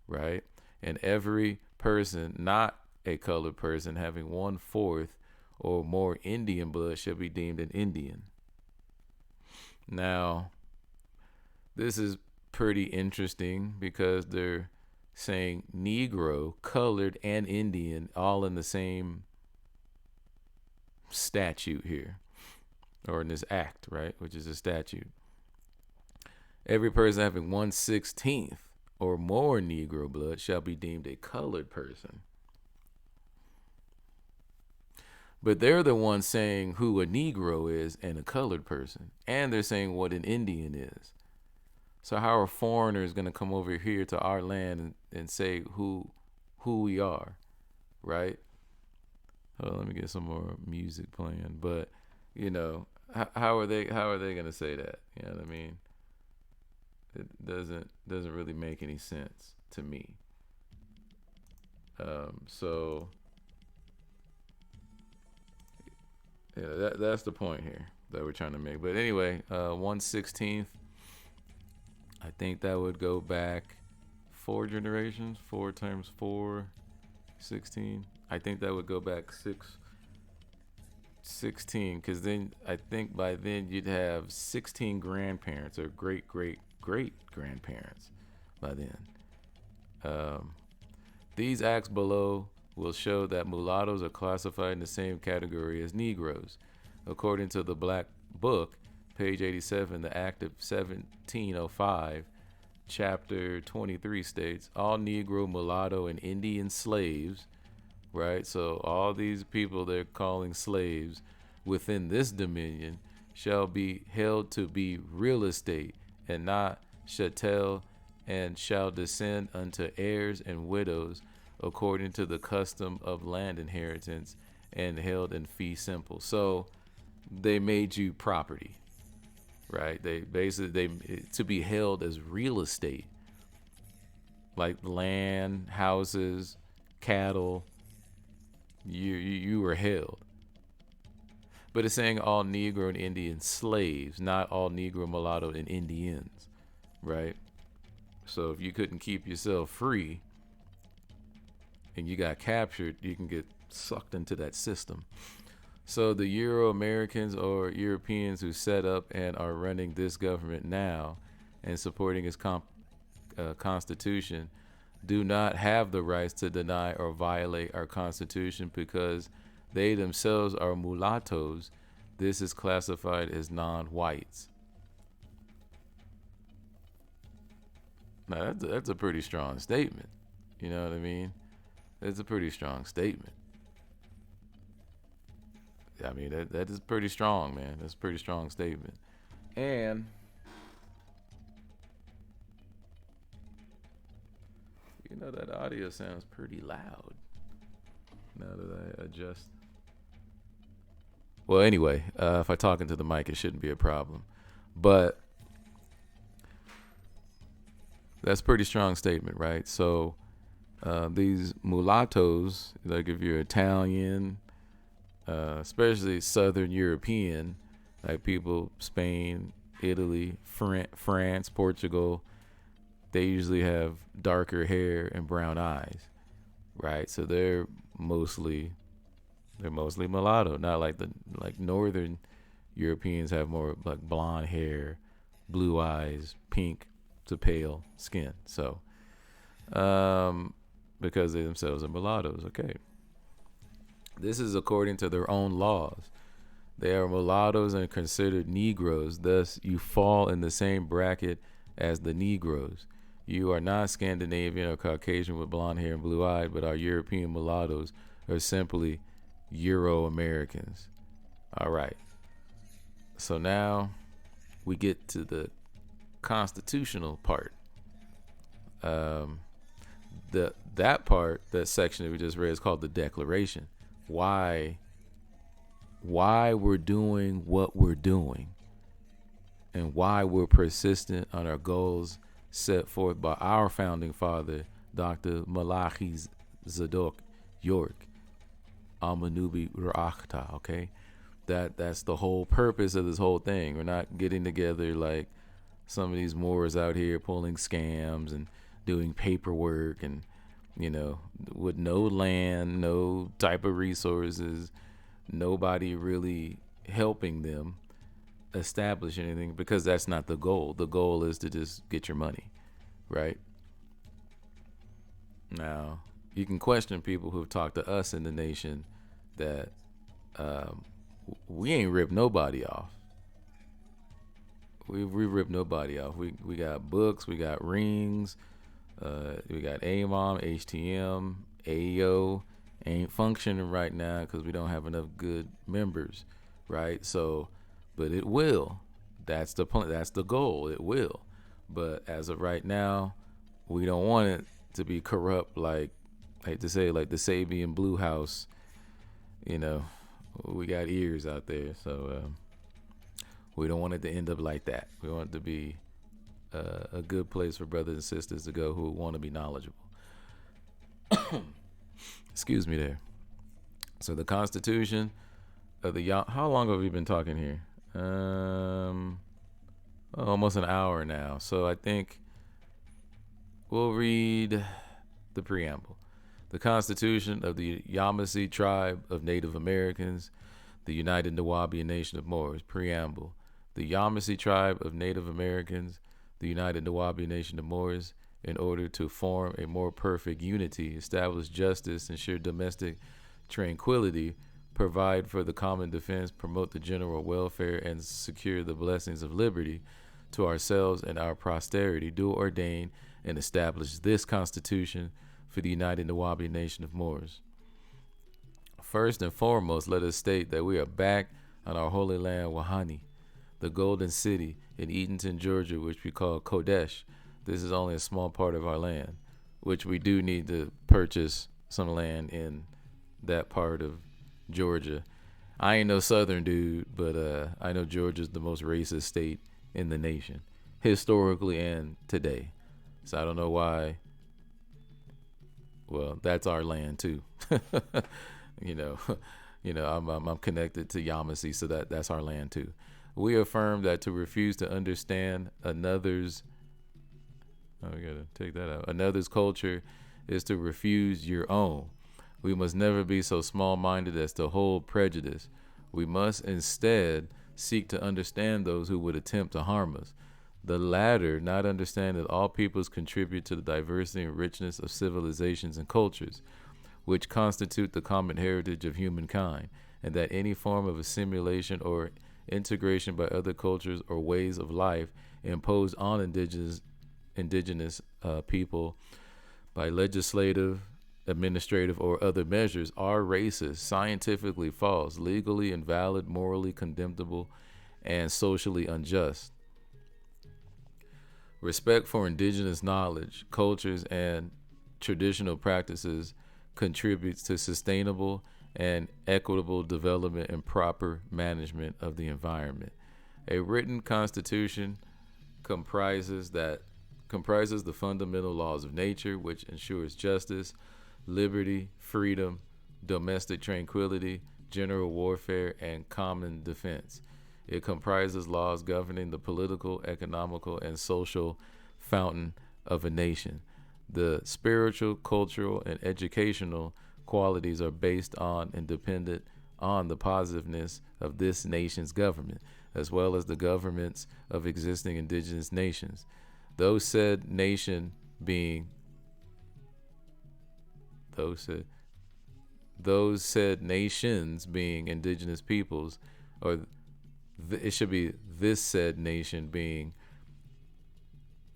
right? And every person not a colored person having 1/4 or more Indian blood shall be deemed an Indian. Now, this is pretty interesting because they're saying Negro, colored, and Indian all in the same statute here, or in this act, right, which is a statute. Every person having 1/16 or more Negro blood shall be deemed a colored person. But they're the ones saying who a Negro is and a colored person. And they're saying what an Indian is. So how are foreigners going to come over here to our land and say who we are, right? Hold on, let me get some more music playing. But, you know, how are they going to say that? You know what I mean? It doesn't really make any sense to me. So yeah, that's the point here that we're trying to make. But anyway, 1/16. I think that would go back 4 generations. 4 times 4, 16. I think that would go back 16, because then I think by then you'd have 16 grandparents or great grandparents by then. These acts below will show that mulattoes are classified in the same category as Negroes. According to the Black Book, page 87, the Act of 1705, chapter 23 states, all Negro, mulatto, and Indian slaves, right? So all these people they're calling slaves within this dominion shall be held to be real estate and not chattel, and shall descend unto heirs and widows according to the custom of land inheritance and held in fee simple. So they made you property, right? They basically to be held as real estate, like land, houses, cattle. You were held. But it's saying all Negro and Indian slaves, not all Negro, mulatto, and Indians, right? So if you couldn't keep yourself free and you got captured, you can get sucked into that system. So the Euro-Americans or Europeans who set up and are running this government now and supporting its constitution do not have the rights to deny or violate our constitution because they themselves are mulattoes. This is classified as non-whites. Now that's a pretty strong statement. You know what I mean? It's a pretty strong statement. I mean, that is pretty strong, man. That's a pretty strong statement. And you know that audio sounds pretty loud. Now that I adjust. Well, anyway, if I talk into the mic, it shouldn't be a problem. But that's a pretty strong statement, right? So these mulattoes, like if you're Italian, especially Southern European, like people, Spain, Italy, France, Portugal, they usually have darker hair and brown eyes, right? So they're mostly mulatto, not like Northern Europeans have more like blonde hair, blue eyes, pink to pale skin. So, because they themselves are mulattoes. Okay. This is according to their own laws. They are mulattoes and considered Negroes. Thus, you fall in the same bracket as the Negroes. You are not Scandinavian or Caucasian with blonde hair and blue eyes, but are European mulattoes or simply Euro Americans. All right. So now we get to the constitutional part. That part, that section that we just read, is called the Declaration. Why we're doing what we're doing, and why we're persistent on our goals set forth by our founding father, Dr. Malachi Zadok York, Amanubi Ra'achta. Okay, that's the whole purpose of this whole thing. We're not getting together like some of these Moors out here pulling scams and doing paperwork and, with no land, no type of resources, nobody really helping them establish anything, because that's not the goal. The goal is to just get your money, right? Now, you can question people who've talked to us in the nation that we ain't ripped nobody off. We ripped nobody off. We got books, we got rings, we got AMOM, HTM, AO. Ain't functioning right now because we don't have enough good members, right? So, but it will. That's the point. That's the goal. It will. But as of right now, we don't want it to be corrupt, like I hate to say, like the Sabian Blue House. We got ears out there, so we don't want it to end up like that. We want it to be a good place for brothers and sisters to go who want to be knowledgeable. Excuse me there. So the Constitution of the how long have we been talking here? Almost an hour now. So I think we'll read the preamble. The Constitution of the Yamasee Tribe of Native Americans, the United Nawabian Nation of Moors. Preamble. The Yamasee Tribe of Native Americans, the United Nawabian Nation of Moors, in order to form a more perfect unity, establish justice, ensure domestic tranquility, provide for the common defense, promote the general welfare, and secure the blessings of liberty to ourselves and our posterity, do ordain and establish this Constitution for the United Nawabian Nation of Moors. First and foremost, let us state that we are back on our holy land, Wahani, the Golden City in Eatonton, Georgia, which we call Kodesh. This is only a small part of our land, which we do need to purchase some land in that part of Georgia. I ain't no Southern dude, but I know Georgia's the most racist state in the nation, historically and today. So I don't know why. Well, that's our land too. I'm connected to Yamasee, so that's our land too. We affirm that to refuse to understand another's we gotta take that out. Another's culture is to refuse your own. We must never be so small-minded as to hold prejudice. We must instead seek to understand those who would attempt to harm us. The latter not understand that all peoples contribute to the diversity and richness of civilizations and cultures, which constitute the common heritage of humankind, and that any form of assimilation or integration by other cultures or ways of life imposed on indigenous people by legislative, administrative, or other measures are racist, scientifically false, legally invalid, morally condemnable, and socially unjust. Respect for indigenous knowledge, cultures, and traditional practices contributes to sustainable and equitable development and proper management of the environment. A written constitution comprises the fundamental laws of nature, which ensures justice, liberty, freedom, domestic tranquility, general warfare, and common defense. It comprises laws governing the political, economical, and social fountain of a nation. The spiritual, cultural, and educational qualities are based on and dependent on the positiveness of this nation's government, as well as the governments of existing indigenous nations. those said nation being those said those said nations being indigenous peoples, or it should be this said nation being.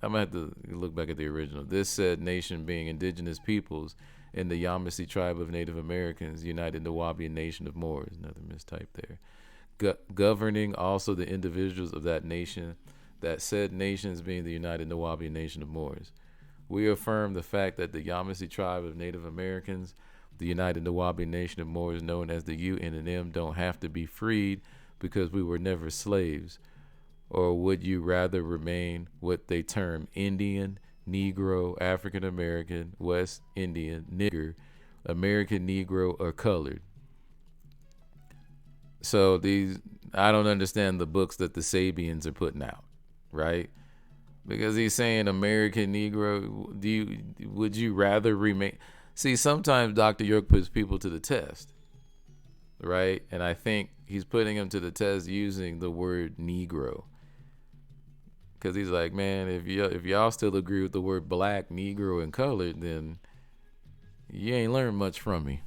I'm gonna have to look back at the original. This said nation being indigenous peoples in the Yamasee tribe of Native Americans, United Nawabian Nation of Moors. Another mistype there. Governing also the individuals of that nation, that said nations being the United Nawabian Nation of Moors. We affirm the fact that the Yamasee tribe of Native Americans, the United Nawabian Nation of Moors, known as the U.N.N.M, don't have to be freed because we were never slaves. Or would you rather remain what they term Indian, Negro, African American, West Indian, nigger, American Negro, or colored? So I don't understand the books that the Sabians are putting out, right? Because he's saying American Negro. Would you rather remain? See, sometimes Dr. York puts people to the test, right? And I think he's putting them to the test using the word Negro. Because he's like, man, if y'all still agree with the word black, Negro, and colored, then you ain't learned much from me.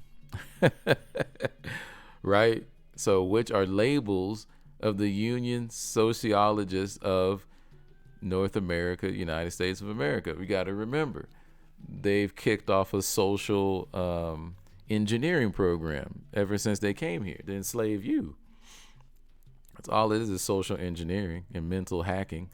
Right? So, which are labels of the Union Sociologists of North America, United States of America. We got to remember, they've kicked off a social engineering program ever since they came here to enslave you. That's all it is social engineering and mental hacking.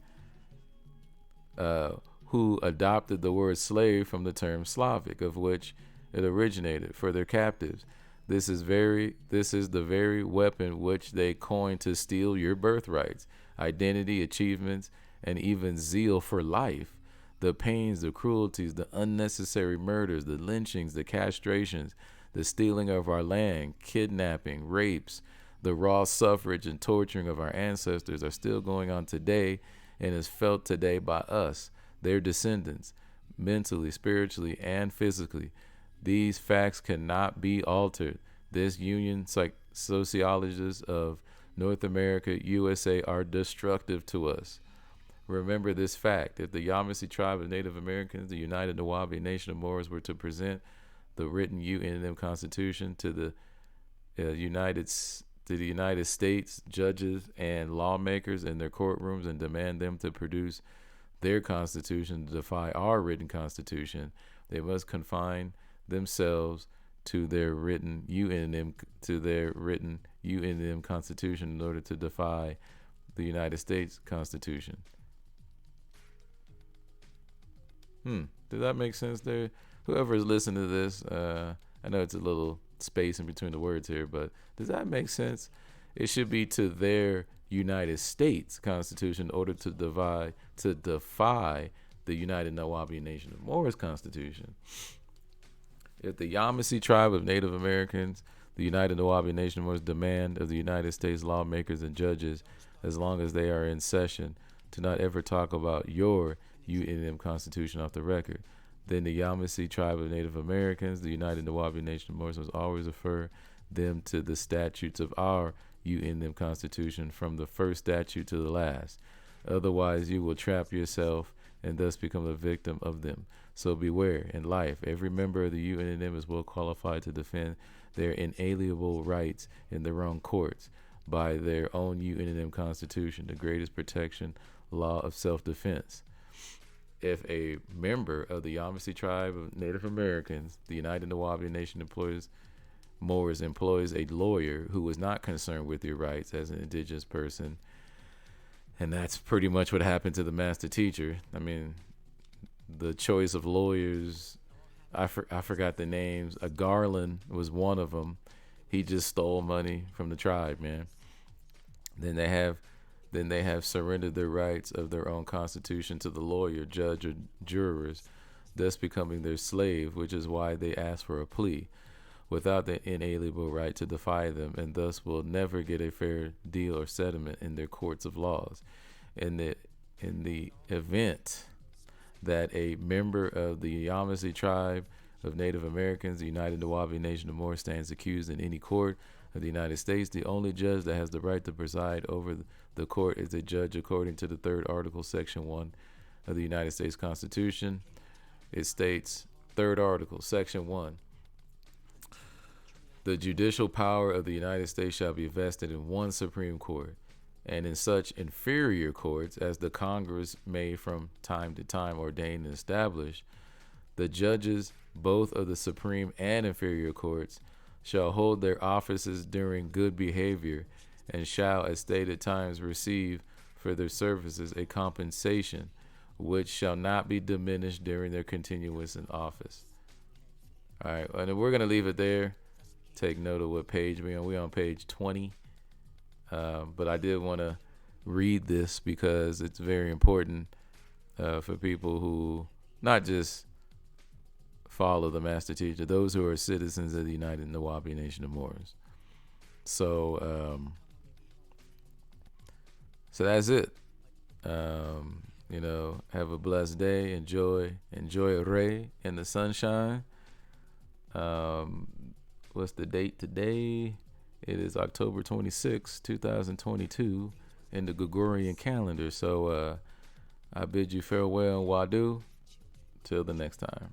Who adopted the word slave from the term Slavic, of which it originated, for their captives. This is the very weapon which they coined to steal your birthrights, identity, achievements, and even zeal for life. The pains, the cruelties, the unnecessary murders, the lynchings, the castrations, the stealing of our land, kidnapping, rapes, the raw suffrage and torturing of our ancestors are still going on today and is felt today by us, their descendants, mentally, spiritually, and physically. These facts cannot be altered. This Union sociologists of North America, USA, are destructive to us. Remember this fact. If the Yamasee tribe of Native Americans, the United Nawabian Nation of Moors, were to present the written U.N.N.M Constitution to the United States judges and lawmakers in their courtrooms and demand them to produce their constitution to defy our written constitution, they must confine themselves to their written U.N.N.M constitution in order to defy the United States Constitution. Does that make sense there? Whoever is listening to this, I know it's a little space in between the words here, but does that make sense? It should be to their United States Constitution in order to defy the United Nawabian Nation of Moors Constitution. If the Yamasee tribe of Native Americans, the United Nawabian Nation of Moors, demand of the United States lawmakers and judges, as long as they are in session, to not ever talk about your U.N.N.M Constitution off the record, then the Yamasee tribe of Native Americans, the United Nawabian Nation of Moors, must always refer them to the statutes of our U.N.N.M Constitution from the first statute to the last. Otherwise, you will trap yourself and thus become a victim of them. So beware. In life, every member of the U.N.N.M is well qualified to defend their inalienable rights in their own courts by their own U.N.N.M Constitution, the greatest protection law of self-defense. If a member of the Yamasee tribe of Native Americans, the United Nawabian Nation employs a lawyer who is not concerned with your rights as an indigenous person, and that's pretty much what happened to the master teacher. I mean, the choice of lawyers, I forgot the names. A Garland was one of them. He just stole money from the tribe, man. Then they have surrendered their rights of their own constitution to the lawyer, judge, or jurors, thus becoming their slave, which is why they ask for a plea, without the inalienable right to defy them, and thus will never get a fair deal or settlement in their courts of laws. In the event that a member of the Yamasee tribe of Native Americans, the United Nawabian Nation of Moors, stands accused in any court of the United States, the only judge that has the right to preside over the court is a judge according to the third article, section 1 of the United States Constitution. It states, third article, section 1. The judicial power of the United States shall be vested in one Supreme Court, and in such inferior courts as the Congress may from time to time ordain and establish. The judges, both of the Supreme and inferior courts, shall hold their offices during good behavior, and shall at stated times receive for their services a compensation, which shall not be diminished during their continuance in office. All right, and we're going to leave it there. Take note of what page we're on. We're on page 20. But I did want to read this because it's very important for people who not just follow the master teacher, those who are citizens of the United Nawapi Nation of Moors. So that's it. Have a blessed day. Enjoy Ray in the sunshine. What's the date today? It is October 26, 2022 in the Gregorian calendar. So I bid you farewell and wadu. Till the next time.